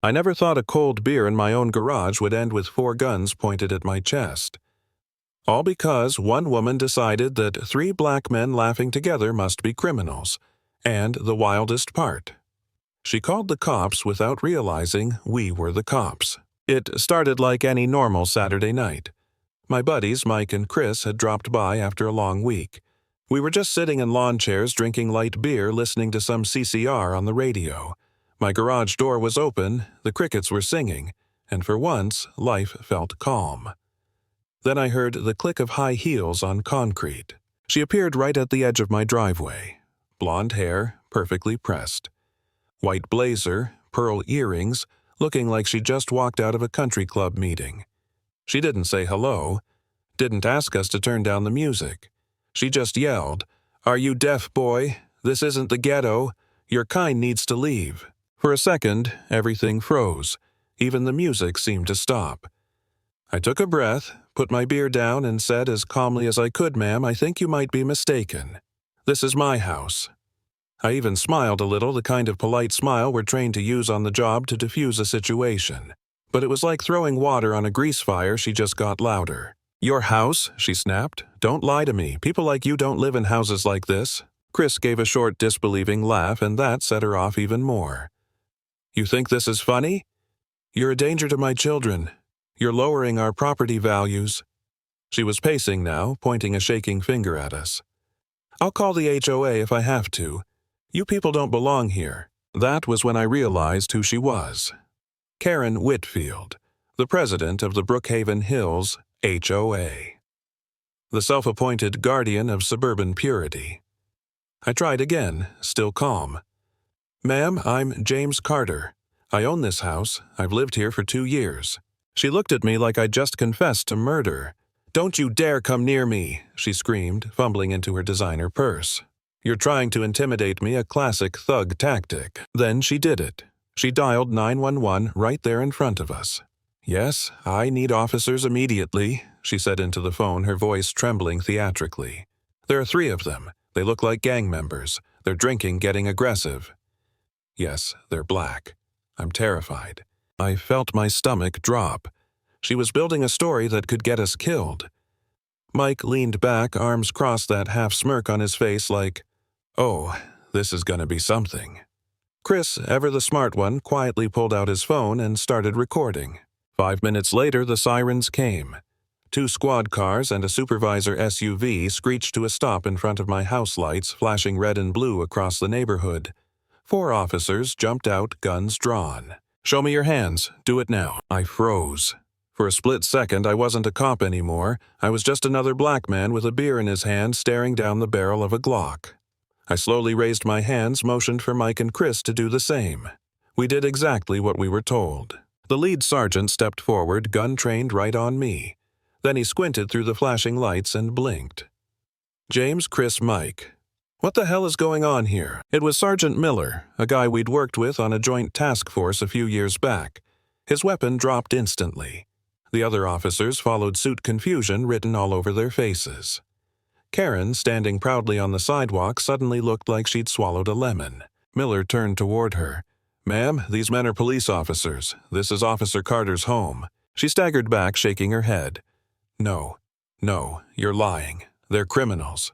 I never thought a cold beer in my own garage would end with 4 guns pointed at my chest. All because one woman decided that 3 black men laughing together must be criminals. And the wildest part, she called the cops without realizing we were the cops. It started like any normal Saturday night. My buddies Mike and Chris had dropped by after a long week. We were just sitting in lawn chairs drinking light beer listening to some CCR on the radio. My garage door was open, the crickets were singing, and for once, life felt calm. Then I heard the click of high heels on concrete. She appeared right at the edge of my driveway. Blonde hair, perfectly pressed. White blazer, pearl earrings, looking like she just walked out of a country club meeting. She didn't say hello, didn't ask us to turn down the music. She just yelled, "Are you deaf, boy? This isn't the ghetto. Your kind needs to leave." For a second, everything froze. Even the music seemed to stop. I took a breath, put my beer down, and said as calmly as I could, "Ma'am, I think you might be mistaken. This is my house." I even smiled a little, the kind of polite smile we're trained to use on the job to diffuse a situation. But it was like throwing water on a grease fire. She just got louder. "Your house?" she snapped. "Don't lie to me. People like you don't live in houses like this." Chris gave a short, disbelieving laugh, and that set her off even more. "You think this is funny? You're a danger to my children. You're lowering our property values." She was pacing now, pointing a shaking finger at us. "I'll call the HOA if I have to. You people don't belong here." That was when I realized who she was. Karen Whitfield, the president of the Brookhaven Hills HOA. The self-appointed guardian of suburban purity. I tried again, still calm. "Ma'am, I'm James Carter. I own this house. I've lived here for 2 years." She looked at me like I'd just confessed to murder. "Don't you dare come near me," she screamed, fumbling into her designer purse. "You're trying to intimidate me, a classic thug tactic." Then she did it. She dialed 911 right there in front of us. "Yes, I need officers immediately," she said into the phone, her voice trembling theatrically. "There are 3 of them. They look like gang members. They're drinking, getting aggressive." Yes, they're black. I'm terrified. I felt my stomach drop. She was building a story that could get us killed. Mike leaned back, arms crossed, that half smirk on his face like, "Oh, this is gonna be something." Chris, ever the smart one, quietly pulled out his phone and started recording. 5 minutes later, the sirens came. 2 squad cars and a supervisor SUV screeched to a stop in front of my house lights, flashing red and blue across the neighborhood. 4 officers jumped out, guns drawn. "Show me your hands. Do it now." I froze. For a split second, I wasn't a cop anymore. I was just another black man with a beer in his hand staring down the barrel of a Glock. I slowly raised my hands, motioned for Mike and Chris to do the same. We did exactly what we were told. The lead sergeant stepped forward, gun trained right on me. Then he squinted through the flashing lights and blinked. "James, Chris, Mike. What the hell is going on here?" It was Sergeant Miller, a guy we'd worked with on a joint task force a few years back. His weapon dropped instantly. The other officers followed suit, confusion written all over their faces. Karen, standing proudly on the sidewalk, suddenly looked like she'd swallowed a lemon. Miller turned toward her. "Ma'am, these men are police officers. This is Officer Carter's home." She staggered back, shaking her head. No, you're lying. They're criminals."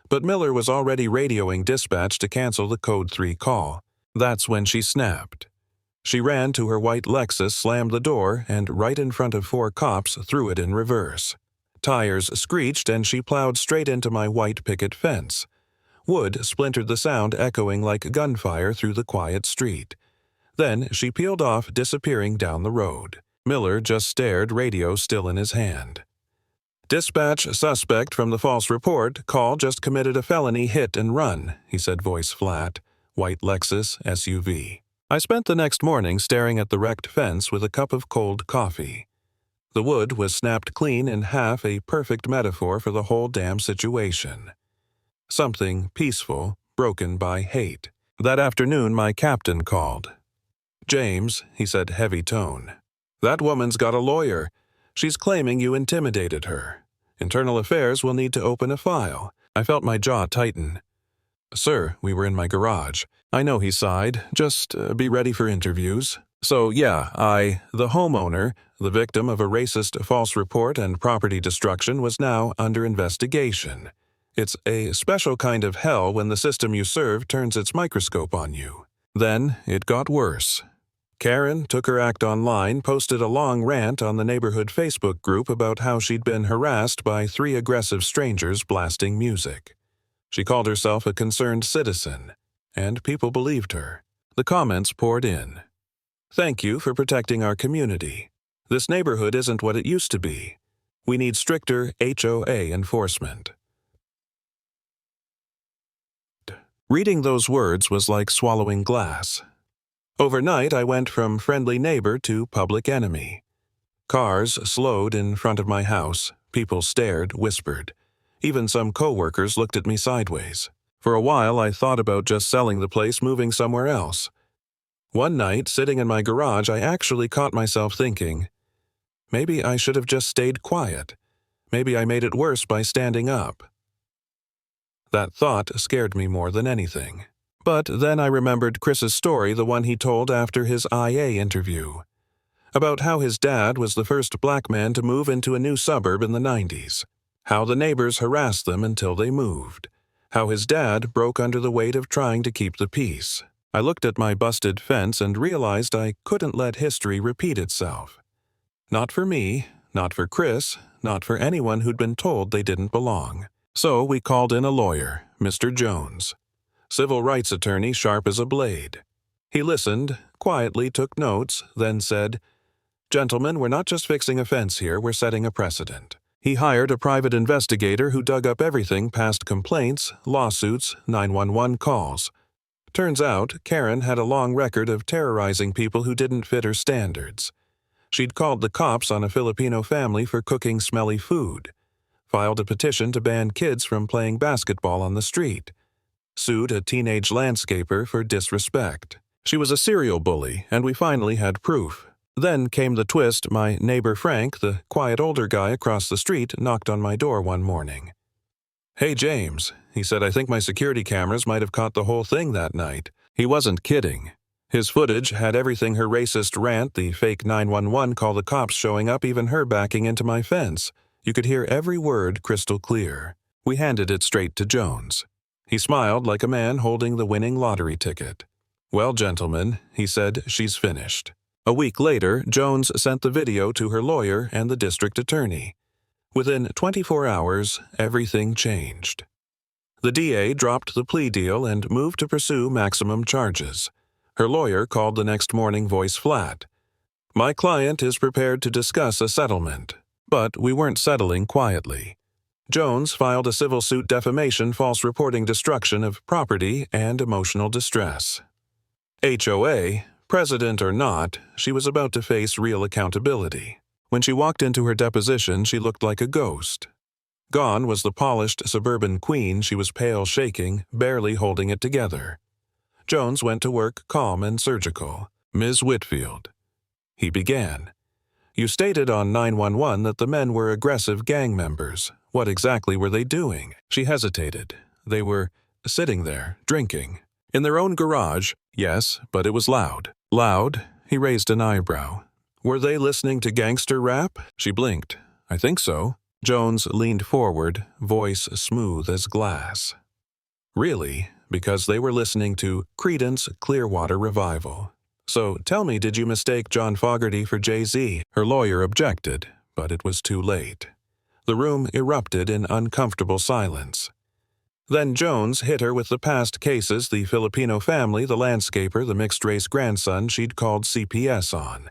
But Miller was already radioing dispatch to cancel the Code 3 call. That's when she snapped. She ran to her white Lexus, slammed the door, and right in front of 4 cops threw it in reverse. Tires screeched and she plowed straight into my white picket fence. Wood splintered, the sound echoing like gunfire through the quiet street. Then she peeled off, disappearing down the road. Miller just stared, radio still in his hand. "Dispatch, suspect from the false report. Call just committed a felony hit and run," he said, voice flat. White Lexus SUV. I spent the next morning staring at the wrecked fence with a cup of cold coffee. The wood was snapped clean in half, a perfect metaphor for the whole damn situation. Something peaceful, broken by hate. That afternoon my captain called. "James," he said, heavy tone. "That woman's got a lawyer. She's claiming you intimidated her. Internal Affairs will need to open a file." I felt my jaw tighten. "Sir, we were in my garage." "I know," he sighed. "Just be ready for interviews." So yeah, the homeowner, the victim of a racist false report and property destruction, was now under investigation. It's a special kind of hell when the system you serve turns its microscope on you. Then it got worse. Karen took her act online, posted a long rant on the neighborhood Facebook group about how she'd been harassed by 3 aggressive strangers blasting music. She called herself a concerned citizen, and people believed her. The comments poured in. "Thank you for protecting our community. This neighborhood isn't what it used to be. We need stricter HOA enforcement." Reading those words was like swallowing glass. Overnight, I went from friendly neighbor to public enemy. Cars slowed in front of my house. People stared, whispered. Even some co-workers looked at me sideways. For a while, I thought about just selling the place, moving somewhere else. One night, sitting in my garage, I actually caught myself thinking, maybe I should have just stayed quiet. Maybe I made it worse by standing up. That thought scared me more than anything. But then I remembered Chris's story, the one he told after his IA interview, about how his dad was the first black man to move into a new suburb in the 90s, how the neighbors harassed them until they moved, how his dad broke under the weight of trying to keep the peace. I looked at my busted fence and realized I couldn't let history repeat itself. Not for me, not for Chris, not for anyone who'd been told they didn't belong. So we called in a lawyer, Mr. Jones, civil rights attorney sharp as a blade. He listened, quietly took notes, then said, "Gentlemen, we're not just fixing a fence here, we're setting a precedent." He hired a private investigator who dug up everything past complaints, lawsuits, 911 calls. Turns out, Karen had a long record of terrorizing people who didn't fit her standards. She'd called the cops on a Filipino family for cooking smelly food, filed a petition to ban kids from playing basketball on the street, sued a teenage landscaper for disrespect. She was a serial bully, and we finally had proof. Then came the twist. My neighbor Frank, the quiet older guy across the street, knocked on my door one morning. "Hey, James," he said, "I think my security cameras might have caught the whole thing that night." He wasn't kidding. His footage had everything: her racist rant, the fake 911 call, the cops showing up, even her backing into my fence. You could hear every word crystal clear. We handed it straight to Jones. He smiled like a man holding the winning lottery ticket. "Well, gentlemen," he said, "she's finished." A week later, Jones sent the video to her lawyer and the district attorney. Within 24 hours, everything changed. The DA dropped the plea deal and moved to pursue maximum charges. Her lawyer called the next morning, voice flat. "My client is prepared to discuss a settlement." But we weren't settling quietly. Jones filed a civil suit: defamation, false reporting, destruction of property, and emotional distress. HOA, president or not, she was about to face real accountability. When she walked into her deposition, she looked like a ghost. Gone was the polished suburban queen. She was pale, shaking, barely holding it together. Jones went to work calm and surgical. "Ms. Whitfield," he began, "you stated on 911 that the men were aggressive gang members. What exactly were they doing?" She hesitated. "They were sitting there, drinking. In their own garage." "Yes, but it was loud." "Loud?" He raised an eyebrow. "Were they listening to gangster rap?" She blinked. "I think so." Jones leaned forward, voice smooth as glass. "Really? Because they were listening to Creedence Clearwater Revival. So tell me, did you mistake John Fogerty for Jay-Z?" Her lawyer objected, but it was too late. The room erupted in uncomfortable silence. Then Jones hit her with the past cases: the Filipino family, the landscaper, the mixed-race grandson she'd called CPS on.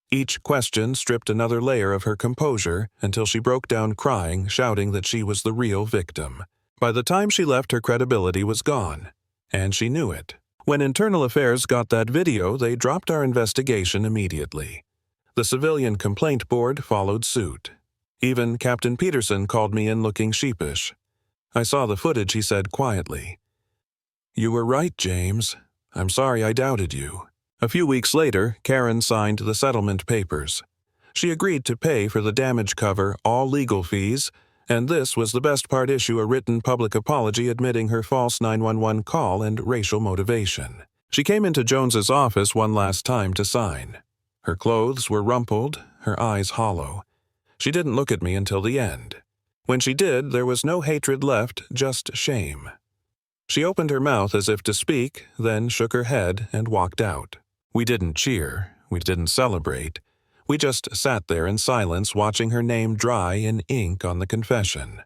Each question stripped another layer of her composure until she broke down crying, shouting that she was the real victim. By the time she left, her credibility was gone, and she knew it. When Internal Affairs got that video, they dropped our investigation immediately. The Civilian Complaint Board followed suit. Even Captain Peterson called me in looking sheepish. "I saw the footage," he said quietly. "You were right, James. I'm sorry I doubted you." A few weeks later, Karen signed the settlement papers. She agreed to pay for the damage cover, all legal fees, and this was the best part: issue a written public apology admitting her false 911 call and racial motivation. She came into Jones's office one last time to sign. Her clothes were rumpled, her eyes hollow. She didn't look at me until the end. When she did, there was no hatred left, just shame. She opened her mouth as if to speak, then shook her head and walked out. We didn't cheer, we didn't celebrate. We just sat there in silence watching her name dry in ink on the confession.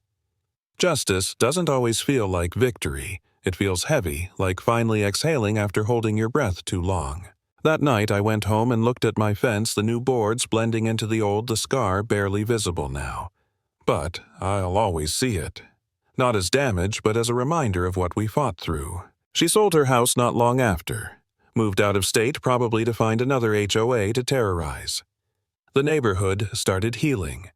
Justice doesn't always feel like victory. It feels heavy, like finally exhaling after holding your breath too long. That night I went home and looked at my fence, the new boards blending into the old, the scar barely visible now. But I'll always see it. Not as damage, but as a reminder of what we fought through. She sold her house not long after. Moved out of state, probably to find another HOA to terrorize. The neighborhood started healing.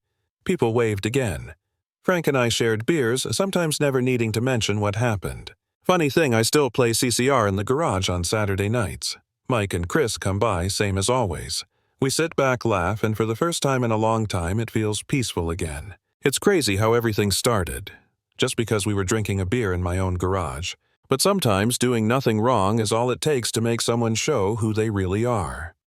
People waved again. Frank and I shared beers, sometimes never needing to mention what happened. Funny thing, I still play CCR in the garage on Saturday nights. Mike and Chris come by, same as always. We sit back, laugh, and for the first time in a long time, it feels peaceful again. It's crazy how everything started. Just because we were drinking a beer in my own garage. But sometimes doing nothing wrong is all it takes to make someone show who they really are.